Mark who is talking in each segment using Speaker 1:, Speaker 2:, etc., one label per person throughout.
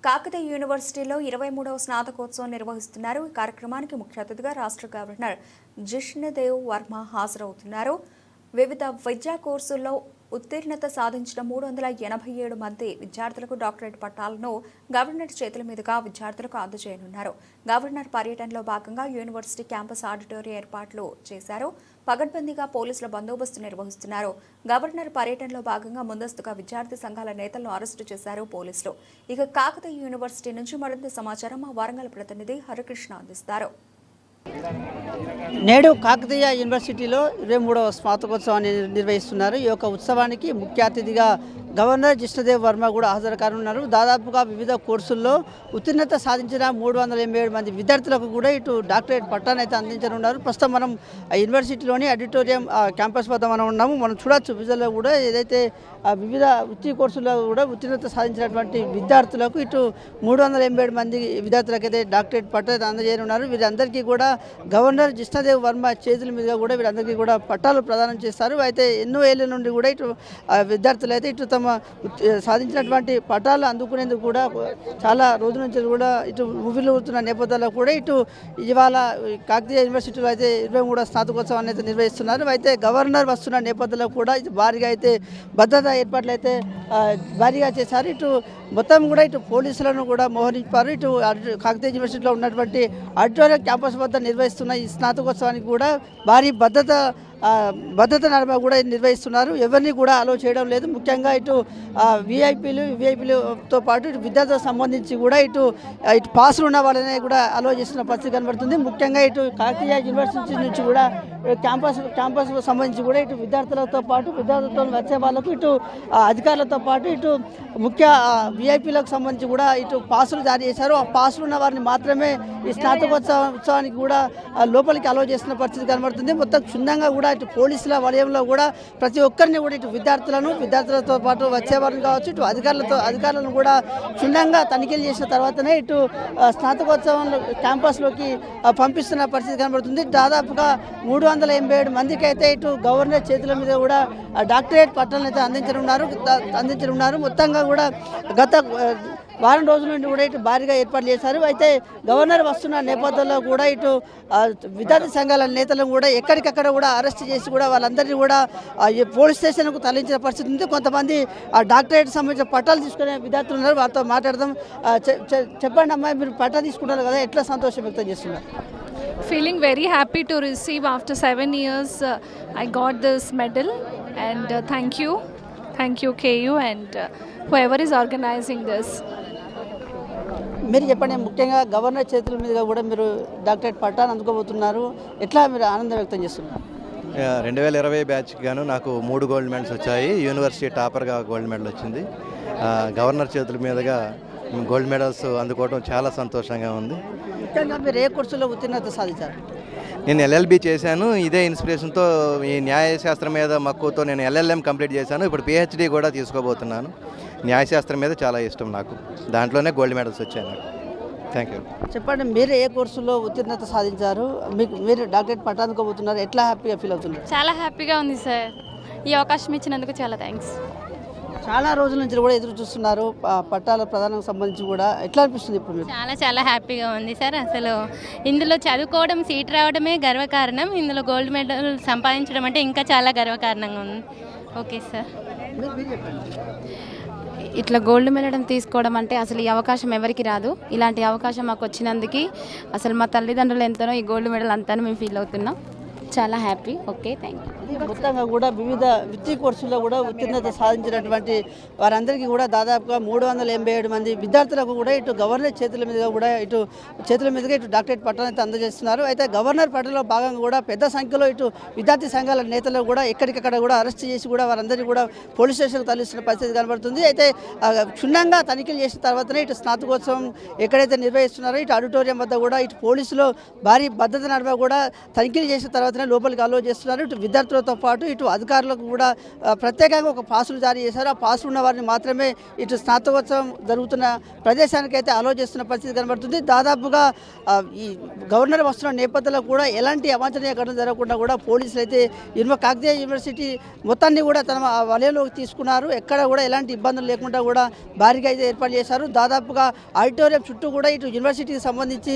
Speaker 1: కాకతీయ యూనివర్సిటీలో 23వ స్నాతకోత్సవం నిర్వహిస్తున్నారు. ఈ కార్యక్రమానికి ముఖ్య అతిథిగా రాష్ట్ర గవర్నర్ జిష్ణుదేవ్ వర్మ హాజరవుతున్నారు. వివిధ విద్యా కోర్సుల్లో ఉత్తీర్ణత సాధించిన 387 మంది విద్యార్థులకు డాక్టరేట్ పట్టాలను గవర్నర్ చేతుల మీదుగా విద్యార్థులకు అందజేయనున్నారు. గవర్నర్ పర్యటనలో భాగంగా యూనివర్సిటీ క్యాంపస్ ఆడిటోరియం ఏర్పాట్లు చేశారు. పగడ్బందీగా పోలీసుల బందోబస్తు నిర్వహిస్తున్నారు. గవర్నర్ పర్యటనలో భాగంగా ముందస్తుగా విద్యార్థి సంఘాల నేతలను అరెస్టు చేశారు పోలీసులు. ఇక కాకతీయ యూనివర్సిటీ నుంచి మరింత సమాచారం మా వరంగల్ ప్రతినిధి హరికృష్ణ అందిస్తారు.
Speaker 2: నేడు కాకతీయ యూనివర్సిటీలో 23వ స్నాతకోత్సవాన్ని నిర్వహిస్తున్నారు. ఈ యొక్క ఉత్సవానికి ముఖ్య అతిథిగా గవర్నర్ జిష్ణుదేవ్ వర్మ కూడా హాజరు కానున్నారు. దాదాపుగా వివిధ కోర్సుల్లో ఉత్తీర్ణత సాధించిన 387 మంది విద్యార్థులకు కూడా ఇటు డాక్టరేట్ పట్టాన్ని అయితే అందించనున్నారు. ప్రస్తుతం మనం యూనివర్సిటీలోని ఆడిటోరియం క్యాంపస్ వద్ద మనం ఉన్నాము. మనం చూడొచ్చు విజువల్లో కూడా ఏదైతే వివిధ వృత్తి కోర్సుల్లో కూడా ఉత్తీర్ణత సాధించినటువంటి విద్యార్థులకు ఇటు 387 మంది విద్యార్థులకు అయితే డాక్టరేట్ పట్టాలు అందజేయనున్నారు. వీరందరికీ కూడా గవర్నర్ జిష్ణుదేవ్ వర్మ చేతుల మీదుగా కూడా వీరందరికీ కూడా పట్టాలు ప్రదానం చేస్తారు. అయితే ఎన్నో ఏళ్ళ నుండి కూడా ఇటు విద్యార్థులు అయితే ఇటు తమ సాధించినటువంటి పట్టాలు అందుకునేందుకు కూడా చాలా రోజుల నుంచి కూడా ఇటు ఊపిరిలుతున్న నేపథ్యంలో కూడా ఇటు ఇవాళ కాకతీయ యూనివర్సిటీలో అయితే 23వ స్నాతకోత్సవాన్ని అయితే నిర్వహిస్తున్నారు. అయితే గవర్నర్ వస్తున్న నేపథ్యంలో కూడా ఇటు భారీగా అయితే భద్రతా ఏర్పాట్లు అయితే భారీగా చేశారు. ఇటు మొత్తం కూడా ఇటు పోలీసులను కూడా మోహరించారు. ఇటు కాకతీయ యూనివర్సిటీలో ఉన్నటువంటి ఆడిటోరియం క్యాంపస్ వద్ద నిర్వహిస్తున్న ఈ స్నాతకోత్సవానికి కూడా భారీ భద్రత నడుమ కూడా నిర్వహిస్తున్నారు. ఎవరిని కూడా అలో చేయడం లేదు. ముఖ్యంగా ఇటు విఐపీలతో పాటు ఇటు విద్యార్థులకు సంబంధించి కూడా ఇటు పాసులు ఉన్న వాళ్ళని కూడా అలో చేస్తున్న పరిస్థితి కనబడుతుంది. ముఖ్యంగా ఇటు కాకతీయ యూనివర్సిటీ నుంచి కూడా క్యాంపస్ సంబంధించి కూడా ఇటు విద్యార్థులతో పాటు విద్యార్థులతో వచ్చే వాళ్ళకు ఇటు అధికారులతో పాటు ఇటు ముఖ్య విఐపీలకు సంబంధించి కూడా ఇటు పాసులు జారీ చేశారు. ఆ పాసులు ఉన్న వారిని మాత్రమే ఈ స్నాతకోత్సవానికి కూడా లోపలికి అలో చేస్తున్న పరిస్థితి కనబడుతుంది. మొత్తం క్షుణ్ణంగా కూడా ఇటు పోలీసుల వలయంలో కూడా ప్రతి ఒక్కరిని కూడా ఇటు విద్యార్థులతో పాటు వచ్చేవారిని కావచ్చు ఇటు అధికారులను కూడా క్షుణ్ణంగా తనిఖీలు చేసిన తర్వాతనే ఇటు స్నాతకోత్సవం క్యాంపస్లోకి పంపిస్తున్న పరిస్థితి కనబడుతుంది. దాదాపుగా 387 మందికి అయితే ఇటు గవర్నర్ చేతుల మీద కూడా డాక్టరేట్ పట్టాలను అయితే అందించనున్నారు. మొత్తంగా కూడా గత వారం రోజుల నుండి కూడా ఇటు భారీగా ఏర్పాట్లు చేశారు. అయితే గవర్నర్ వస్తున్న నేపథ్యంలో కూడా ఇటు విద్యార్థి సంఘాల నేతలను కూడా ఎక్కడికక్కడ కూడా అరెస్ట్ చేసి కూడా వాళ్ళందరినీ కూడా పోలీస్ స్టేషన్కు తరలించిన పరిస్థితి ఉంది. కొంతమంది డాక్టరేట్ సంబంధించిన పట్టాలు తీసుకునే విద్యార్థులు ఉన్నారు. వారితో మాట్లాడదాం. చెప్పండి అమ్మాయి, మీరు పట్టా తీసుకుంటారు కదా, ఎట్లా సంతోషం వ్యక్తం చేస్తున్నారు?
Speaker 3: Feeling very happy to receive after 7 years I got this medal and thank you KU and whoever is organizing this.
Speaker 2: మీరు చెప్పండి, ముఖ్యంగా గవర్నర్ చేతుల మీదుగా కూడా మీరు డాక్టరేట్ పట్టాను అందుకోబోతున్నారు. ఎట్లా మీరు ఆనందం వ్యక్తం చేస్తున్నారు?
Speaker 4: 2020 బ్యాచ్కి గాను నాకు 3 గోల్డ్ మెడల్స్ వచ్చాయి. యూనివర్సిటీ టాపర్గా గోల్డ్ మెడల్ వచ్చింది. గవర్నర్ చేతుల మీదుగా గోల్డ్ మెడల్స్ అందుకోవడం చాలా సంతోషంగా ఉంది.
Speaker 2: ముఖ్యంగా మీరు ఏ కోర్సులో ఉత్తీర్ణత సాధించారు?
Speaker 4: నేను ఎల్ఎల్బి చేశాను. ఇదే ఇన్స్పిరేషన్తో ఈ న్యాయశాస్త్రం మీద మక్కువతో నేను ఎల్ఎల్ఎం కంప్లీట్ చేశాను. ఇప్పుడు పిహెచ్డి కూడా తీసుకోబోతున్నాను. న్యాయశాస్త్రం మీద చాలా ఇష్టం నాకు. దాంట్లోనే గోల్డ్ మెడల్స్ వచ్చాయి నాకు. Thank you.
Speaker 2: చెప్పండి, మీరు ఏ కోర్సులో ఉత్తీర్ణత సాధించారు? మీరు డాక్టరేట్ పట్టా అందుకోబోతున్నారు. ఎట్లా హ్యాపీగా ఫీల్ అవుతున్నారు?
Speaker 5: చాలా హ్యాపీగా ఉంది సార్. ఈ అవకాశం ఇచ్చినందుకు చాలా థ్యాంక్స్.
Speaker 2: చాలా రోజుల నుంచి కూడా ఎదురు చూస్తున్నారు పట్టాల ప్రదానం సంబంధించి కూడా. ఎట్లా అనిపిస్తుంది ఇప్పుడు మీకు?
Speaker 5: చాలా హ్యాపీగా ఉంది సార్. అసలు ఇందులో చదువుకోవడం, సీట్ రావడమే గర్వకారణం. ఇందులో గోల్డ్ మెడల్ సంపాదించడం అంటే ఇంకా చాలా గర్వకారణంగా ఉంది. Okay sir.
Speaker 6: ఇట్లా గోల్డ్ మెడల్ తీసుకోవడం అంటే అసలు ఈ అవకాశం ఎవరికి రాదు. ఇలాంటి అవకాశం మాకు వచ్చినందుకు అసలు మా తల్లిదండ్రులు ఎంతనో ఈ గోల్డ్ మెడల్ అంతానో మేము ఫీల్ అవుతున్నాం. చాలా హ్యాపీ. Okay, thank you.
Speaker 2: మొత్తంగా కూడా వివిధ వృత్తి కోర్సుల్లో కూడా ఉత్తీర్ణత సాధించినటువంటి వారందరికీ కూడా దాదాపుగా 387 మంది విద్యార్థులకు కూడా ఇటు గవర్నర్ చేతుల మీదుగా ఇటు డాక్టరేట్ పట్టాన్ని అయితే అందజేస్తున్నారు. అయితే గవర్నర్ పట్టణంలో భాగంగా కూడా పెద్ద సంఖ్యలో ఇటు విద్యార్థి సంఘాల నేతలు కూడా ఎక్కడికక్కడ కూడా అరెస్ట్ చేసి కూడా వారందరినీ కూడా పోలీస్ స్టేషన్కు తరలిస్తున్న పరిస్థితి కనబడుతుంది. అయితే క్షుణ్ణంగా తనిఖీలు చేసిన తర్వాతనే ఇటు స్నాతకోత్సవం ఎక్కడైతే నిర్వహిస్తున్నారో ఇటు ఆడిటోరియం వద్ద కూడా ఇటు పోలీసులు భారీ భద్రత నడుమ కూడా తనిఖీలు చేసిన తర్వాతనే లోపలికి అలో చేస్తున్నారు. ఇటు విద్యార్థులు విద్యార్థులతో పాటు ఇటు అధికారులకు కూడా ప్రత్యేకంగా ఒక పాసులు జారీ చేశారు. ఆ పాసులు ఉన్న వారిని మాత్రమే ఇటు స్నాతకోత్సవం జరుగుతున్న ప్రదేశానికైతే అలో చేస్తున్న పరిస్థితి కనబడుతుంది. దాదాపుగా ఈ గవర్నర్ వస్తున్న నేపథ్యంలో కూడా ఎలాంటి అవాంఛనీయ ఘటన జరగకుండా కూడా పోలీసులు అయితే కాకతీయ యూనివర్సిటీ మొత్తాన్ని కూడా తన వలయంలోకి తీసుకున్నారు. ఎక్కడ కూడా ఎలాంటి ఇబ్బందులు లేకుండా కూడా భారీగా అయితే ఏర్పాటు చేశారు. దాదాపుగా ఆడిటోరియం చుట్టూ కూడా ఇటు యూనివర్సిటీకి సంబంధించి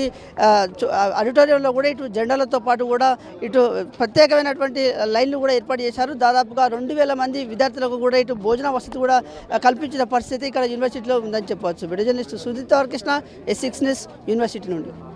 Speaker 2: ఆడిటోరియంలో కూడా ఇటు జెండాలతో పాటు కూడా ఇటు ప్రత్యేకమైనటువంటి లైన్లు కూడా ఏర్పాటు చేశారు. దాదాపుగా 2000 మంది విద్యార్థులకు కూడా ఇటు భోజన వసతి కూడా కల్పించిన పరిస్థితి ఇక్కడ యూనివర్సిటీలో ఉందని చెప్పవచ్చు. Video journalist Sudeep Krishna, S6 news university నుండి.